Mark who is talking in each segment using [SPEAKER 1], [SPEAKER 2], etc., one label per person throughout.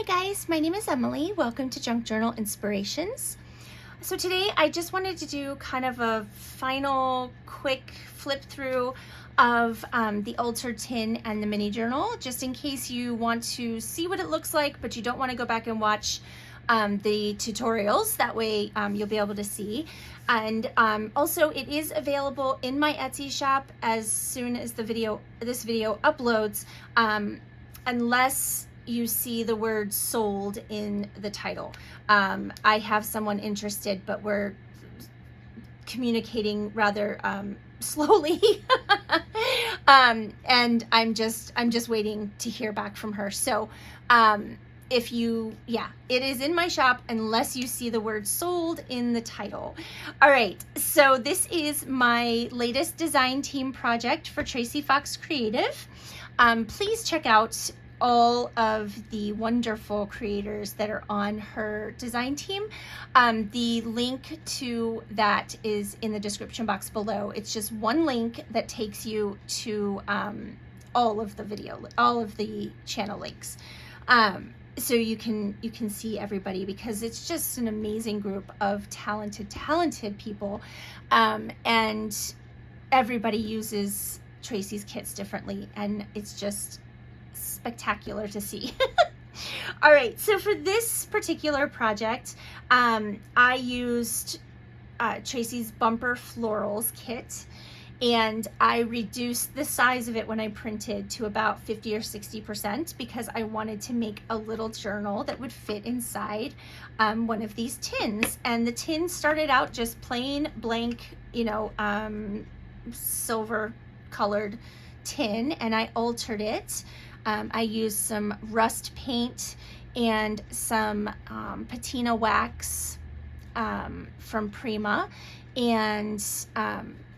[SPEAKER 1] guys, my name is Emily. Welcome to Junk Journal Inspirations. So today I just wanted to do kind of a final quick flip through of the altered tin and the mini journal, just in case you want to see what it looks like, but you don't want to go back and watch the tutorials. That way you'll be able to see. And also it is available in my Etsy shop as soon as this video uploads, unless you see the word sold in the title. I have someone interested, but we're communicating rather slowly. And I'm just waiting to hear back from her. So it is in my shop unless you see the word sold in the title. All right, so this is my latest design team project for Tracie Fox Creative. Please check out all of the wonderful creators that are on her design team. The link to that is in the description box below. It's just one link that takes you to all of the channel links. So you can see everybody, because it's just an amazing group of talented people, and everybody uses Tracie's kits differently, and it's just spectacular to see. All right, so for this particular project, I used Tracie's Bumper Florals kit, and I reduced the size of it when I printed to about 50 or 60% because I wanted to make a little journal that would fit inside one of these tins. And the tin started out just plain blank, silver colored tin, and I altered it. I used some rust paint and some patina wax from Prima, and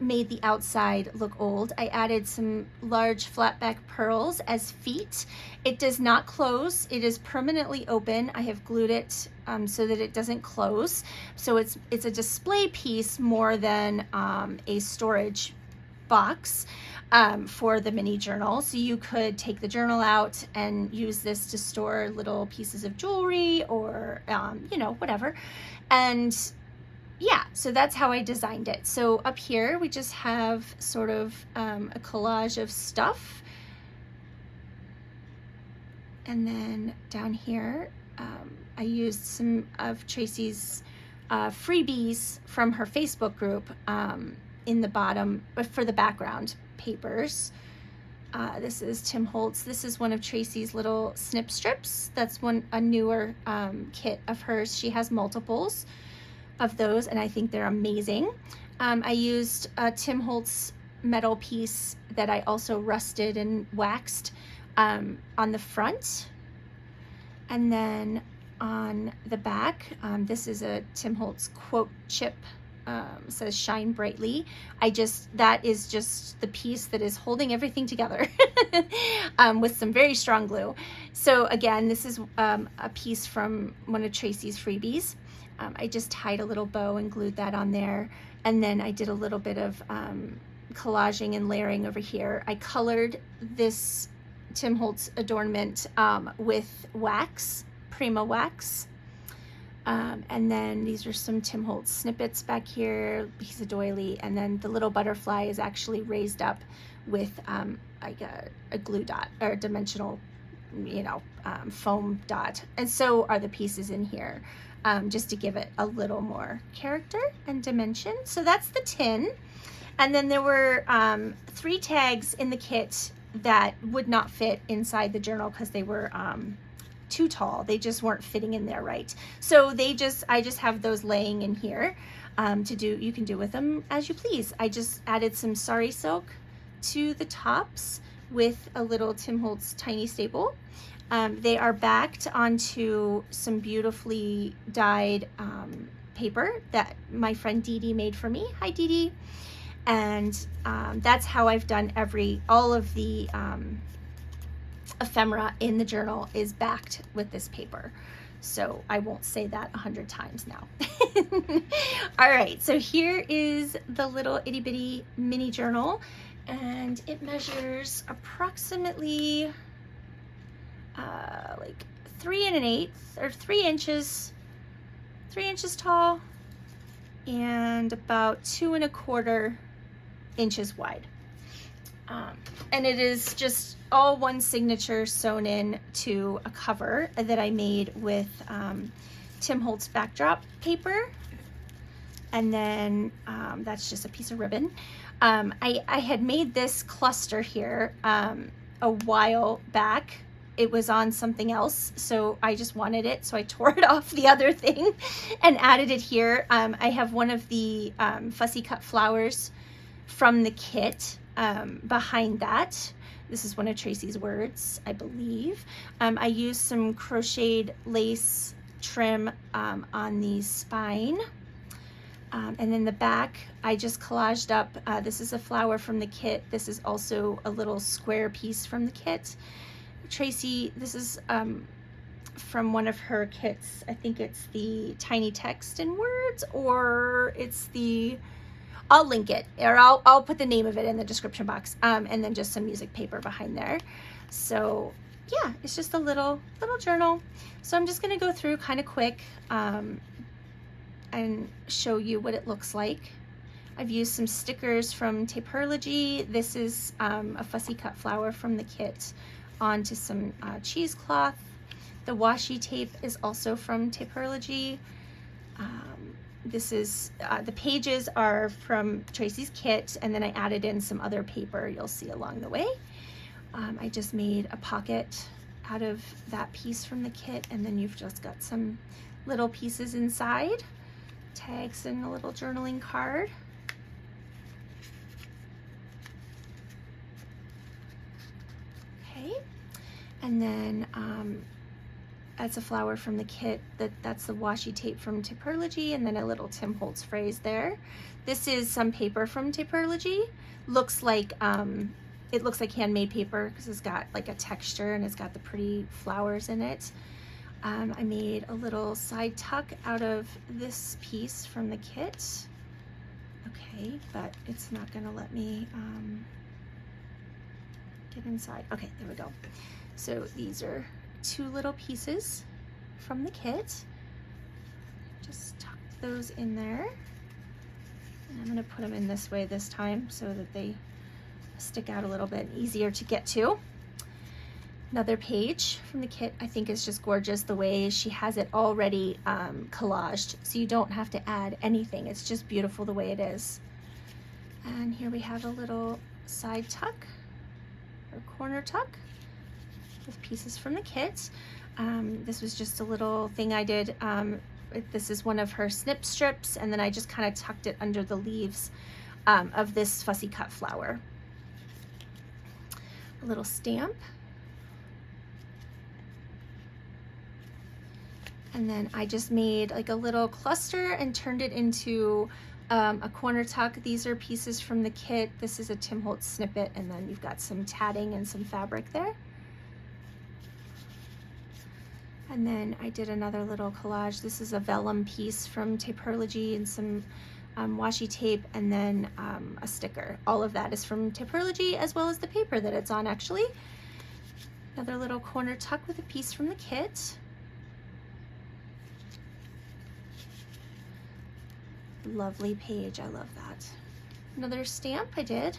[SPEAKER 1] made the outside look old. I added some large flatback pearls as feet. It does not close. It is permanently open. I have glued it so that it doesn't close. So it's a display piece more than a storage box for the mini journal. So you could take the journal out and use this to store little pieces of jewelry or whatever. And yeah, so that's how I designed it. So up here we just have sort of a collage of stuff, and then down here I used some of Tracie's freebies from her Facebook group in the bottom, but for the background papers. This is Tim Holtz. This is one of Tracie's little snip strips. That's a newer kit of hers. She has multiples of those, and I think they're amazing. I used a Tim Holtz metal piece that I also rusted and waxed on the front, and then on the back, this is a Tim Holtz quote chip. Says shine brightly. That is just the piece that is holding everything together with some very strong glue. So again, this is a piece from one of Tracie's freebies. I just tied a little bow and glued that on there, and then I did a little bit of collaging and layering over here. I colored this Tim Holtz adornment with wax, Prima wax. And then these are some Tim Holtz snippets back here, piece of doily, and then the little butterfly is actually raised up with like a glue dot or a dimensional, foam dot. And so are the pieces in here, just to give it a little more character and dimension. So that's the tin. And then there were 3 tags in the kit that would not fit inside the journal because they were too tall. They just weren't fitting in there right. So I just have those laying in here you can do with them as you please. I just added some sari silk to the tops with a little Tim Holtz tiny staple. They are backed onto some beautifully dyed paper that my friend Dee Dee made for me. Hi Dee Dee. And that's how I've done all of the ephemera in the journal is backed with this paper. So I won't say that 100 times now. All right, so here is the little itty bitty mini journal, and it measures approximately like 3 1/8 or 3 inches tall, and about 2 1/4 inches wide. And it is just all one signature sewn in to a cover that I made with Tim Holtz backdrop paper. And then that's just a piece of ribbon. I had made this cluster here a while back. It was on something else, so I just wanted it, so I tore it off the other thing and added it here. I have one of the fussy cut flowers from the kit behind that. This is one of Tracie's words, I believe. I used some crocheted lace trim on the spine. And then the back, I just collaged up, this is a flower from the kit. This is also a little square piece from the kit. Tracie, this is from one of her kits. I think it's the tiny text and words, or it's the, I'll link it, or I'll put the name of it in the description box, and then just some music paper behind there. So yeah, it's just a little journal. So I'm just gonna go through kind of quick and show you what it looks like. I've used some stickers from Taperlogy. This is a fussy cut flower from the kit onto some cheesecloth. The washi tape is also from Taperlogy. This is, the pages are from Tracie's kit, and then I added in some other paper you'll see along the way. I just made a pocket out of that piece from the kit, and then you've just got some little pieces inside, tags and a little journaling card. Okay, and then that's a flower from the kit. That's the washi tape from Taperlogy, and then a little Tim Holtz phrase there. This is some paper from Taperlogy. Looks like it looks like handmade paper because it's got like a texture and it's got the pretty flowers in it. I made a little side tuck out of this piece from the kit. Okay, but it's not gonna let me get inside. Okay, there we go. So these are 2 little pieces from the kit. Just tuck those in there. And I'm gonna put them in this way this time so that they stick out a little bit, easier to get to. Another page from the kit I think is just gorgeous the way she has it already collaged, so you don't have to add anything. It's just beautiful the way it is. And here we have a little side tuck or corner tuck with pieces from the kit. This was just a little thing I did. This is one of her snip strips, and then I just kind of tucked it under the leaves of this fussy cut flower. A little stamp. And then I just made like a little cluster and turned it into a corner tuck. These are pieces from the kit. This is a Tim Holtz snippet, and then you've got some tatting and some fabric there. And then I did another little collage. This is a vellum piece from Taperlogy and some washi tape, and then a sticker. All of that is from Taperlogy, as well as the paper that it's on actually. Another little corner tuck with a piece from the kit. Lovely page, I love that. Another stamp I did.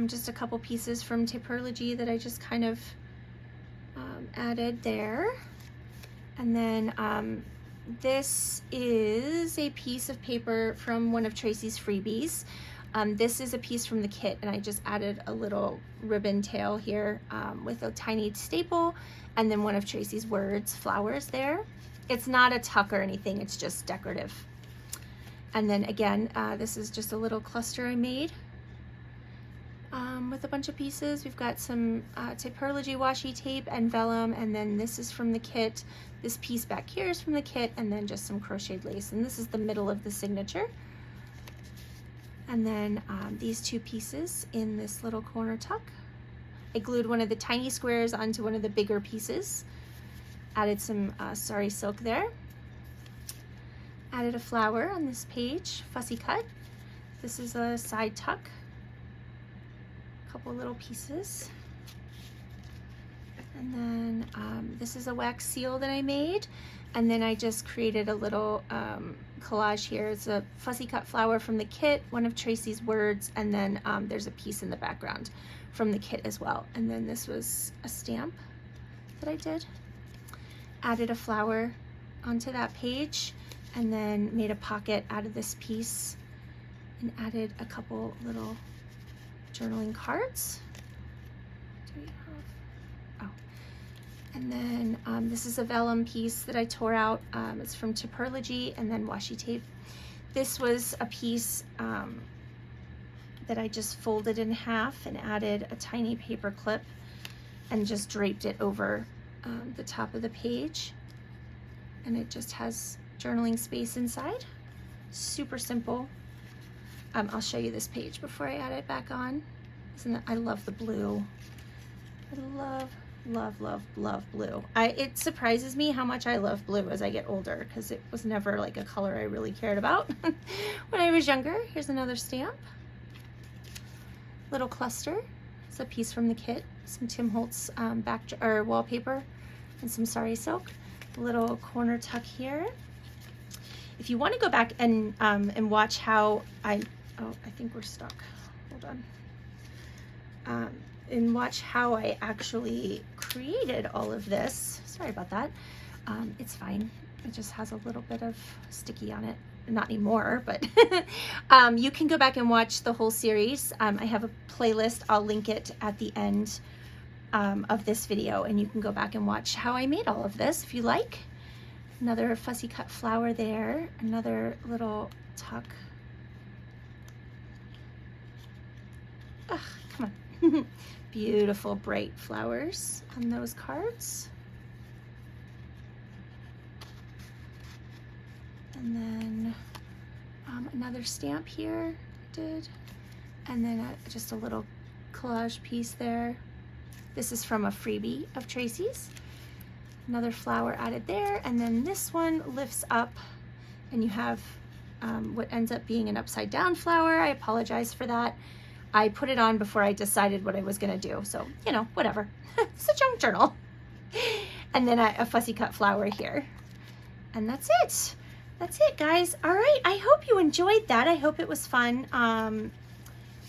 [SPEAKER 1] Just a couple pieces from Taperlogy that I just kind of added there. And then this is a piece of paper from one of Tracie's freebies. This is a piece from the kit, and I just added a little ribbon tail here with a tiny staple, and then one of Tracie's words, flowers there. It's not a tuck or anything, it's just decorative. And then again, this is just a little cluster I made with a bunch of pieces. We've got some Taperlogy washi tape and vellum, and then this is from the kit. This piece back here is from the kit, and then just some crocheted lace. And this is the middle of the signature. And then these 2 pieces in this little corner tuck. I glued one of the tiny squares onto one of the bigger pieces. Added some sari silk there. Added a flower on this page, fussy cut. This is a side tuck. A couple little pieces. And then this is a wax seal that I made. And then I just created a little collage here. It's a fussy cut flower from the kit, one of Tracie's words, and then there's a piece in the background from the kit as well. And then this was a stamp that I did. Added a flower onto that page, and then made a pocket out of this piece and added a couple little journaling cards. Do we have, oh. And then this is a vellum piece that I tore out. It's from Taperlogy, and then washi tape. This was a piece that I just folded in half and added a tiny paper clip and just draped it over the top of the page. And it just has journaling space inside. Super simple. I'll show you this page before I add it back on. I love the blue. I love, love, love, love blue. It surprises me how much I love blue as I get older, because it was never like a color I really cared about when I was younger. Here's another stamp. Little cluster. It's a piece from the kit. Some Tim Holtz wallpaper and some sari silk. A little corner tuck here. If you want to go back and watch how I think we're stuck. Hold on. And watch how I actually created all of this. Sorry about that. It's fine. It just has a little bit of sticky on it. Not anymore, but you can go back and watch the whole series. I have a playlist. I'll link it at the end of this video, and you can go back and watch how I made all of this if you like. Another fussy cut flower there. Another little tuck. Ugh, come on. Beautiful bright flowers on those cards. And then another stamp here I did. And then just a little collage piece there. This is from a freebie of Tracie's. Another flower added there. And then this one lifts up and you have what ends up being an upside down flower. I apologize for that. I put it on before I decided what I was gonna do. So, you know, whatever. It's a junk journal. And then a fussy cut flower here. And that's it. That's it, guys. All right, I hope you enjoyed that. I hope it was fun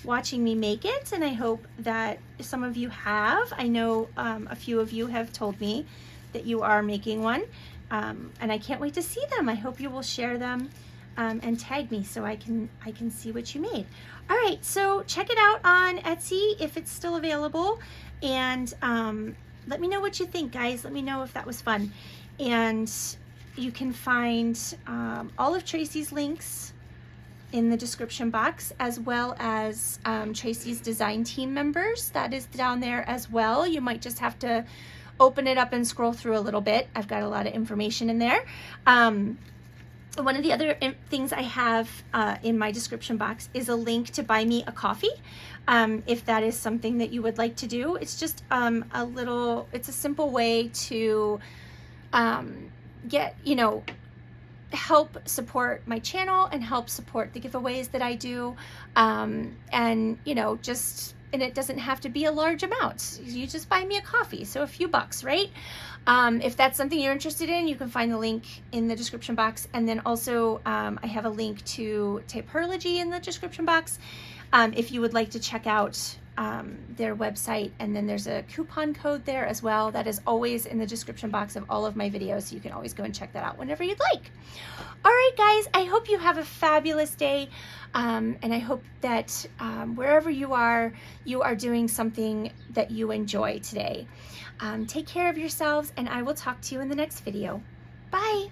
[SPEAKER 1] watching me make it, and I hope that some of you have. I know a few of you have told me that you are making one, and I can't wait to see them. I hope you will share them and tag me so I can see what you made. All right, so check it out on Etsy if it's still available, and let me know what you think, guys. Let me know if that was fun. And you can find all of Tracie's links in the description box, as well as Tracie's design team members. That is down there as well. You might just have to open it up and scroll through a little bit. I've got a lot of information in there. One of the other things I have in my description box is a link to buy me a coffee. If that is something that you would like to do. It's just it's a simple way to help support my channel and help support the giveaways that I do. And it doesn't have to be a large amount. You just buy me a coffee, so a few bucks, right? If that's something you're interested in, you can find the link in the description box. And then also I have a link to Taperlogy in the description box if you would like to check out their website, and then there's a coupon code there as well. That is always in the description box of all of my videos, so you can always go and check that out whenever you'd like. All right, guys, I hope you have a fabulous day, and I hope that wherever you are doing something that you enjoy today. Take care of yourselves, and I will talk to you in the next video. Bye.